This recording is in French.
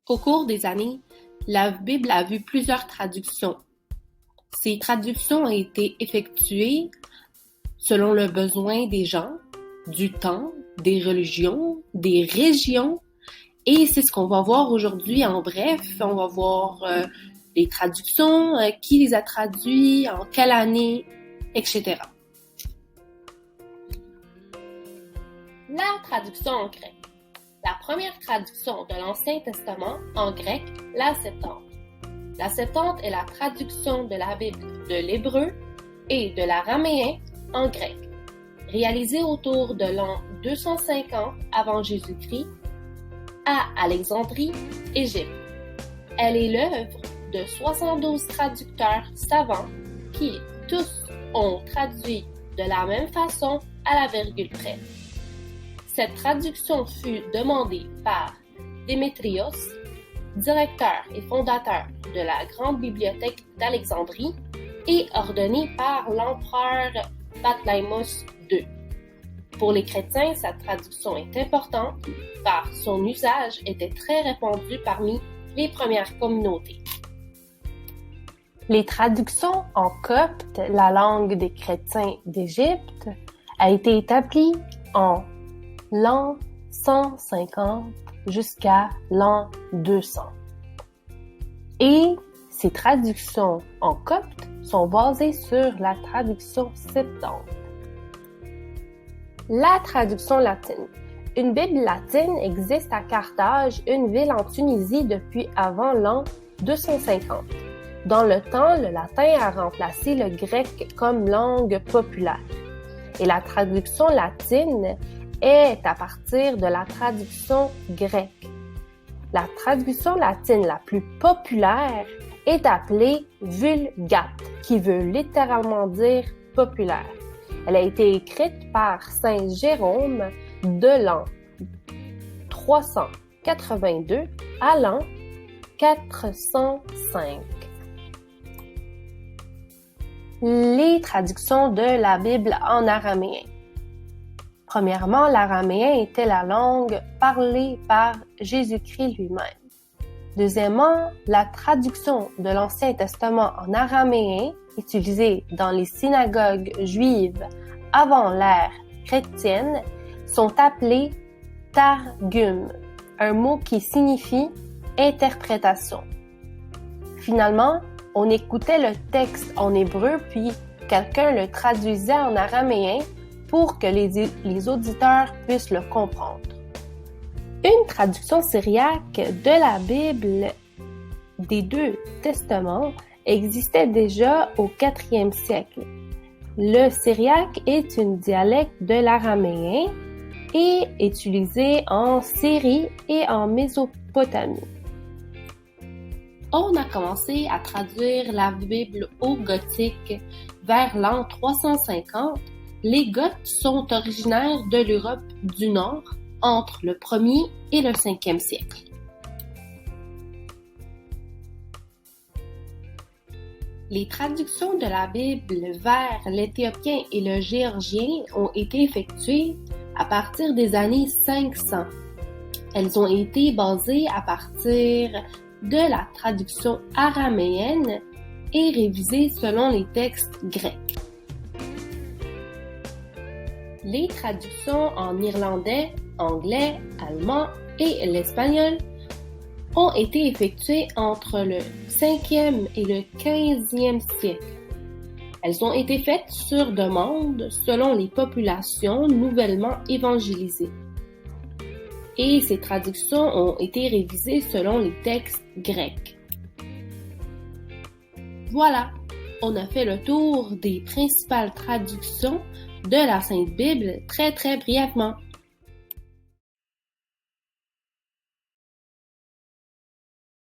Au cours des années, la Bible a vu plusieurs traductions. Ces traductions ont été effectuées selon le besoin des gens, du temps, des religions, des régions, et c'est ce qu'on va voir aujourd'hui en bref. On va voir les traductions, qui les a traduits, en quelle année, etc. La traduction en grec. La première traduction de l'Ancien Testament en grec, la Septante. La Septante est la traduction de la Bible de l'hébreu et de l'araméen en grec, réalisée autour de l'an 250 avant Jésus-Christ à Alexandrie, Égypte. Elle est l'œuvre de 72 traducteurs savants qui, tous, ont traduit de la même façon à la virgule près. Cette traduction fut demandée par Démétrios, directeur et fondateur de la Grande Bibliothèque d'Alexandrie, et ordonnée par l'empereur Ptolémée II. Pour les chrétiens, cette traduction est importante car son usage était très répandu parmi les premières communautés. Les traductions en copte, la langue des chrétiens d'Égypte, a été établie en l'an 150 jusqu'à l'an 200. Et ces traductions en copte sont basées sur la traduction septante. La traduction latine. Une Bible latine existe à Carthage, une ville en Tunisie, depuis avant l'an 250. Dans le temps, le latin a remplacé le grec comme langue populaire. Et la traduction latine est à partir de la traduction grecque. La traduction latine la plus populaire est appelée Vulgate, qui veut littéralement dire populaire. Elle a été écrite par Saint Jérôme de l'an 382 à l'an 405. Les traductions de la Bible en araméen. Premièrement, l'araméen était la langue parlée par Jésus-Christ lui-même. Deuxièmement, la traduction de l'Ancien Testament en araméen, utilisée dans les synagogues juives avant l'ère chrétienne, sont appelées targum, un mot qui signifie interprétation. Finalement, on écoutait le texte en hébreu, puis quelqu'un le traduisait en araméen pour que les auditeurs puissent le comprendre. Une traduction syriaque de la Bible des deux testaments existait déjà au IVe siècle. Le syriaque est un dialecte de l'araméen et utilisé en Syrie et en Mésopotamie. On a commencé à traduire la Bible au gothique vers l'an 350. Les Goths sont originaires de l'Europe du Nord entre le 1er et le 5e siècle. Les traductions de la Bible vers l'éthiopien et le géorgien ont été effectuées à partir des années 500. Elles ont été basées à partir de la traduction araméenne et révisées selon les textes grecs. Les traductions en irlandais, anglais, allemand et l'espagnol ont été effectuées entre le 5e et le 15e siècle. Elles ont été faites sur demande selon les populations nouvellement évangélisées. Et ces traductions ont été révisées selon les textes grecs. Voilà, on a fait le tour des principales traductions de la Sainte Bible très brièvement.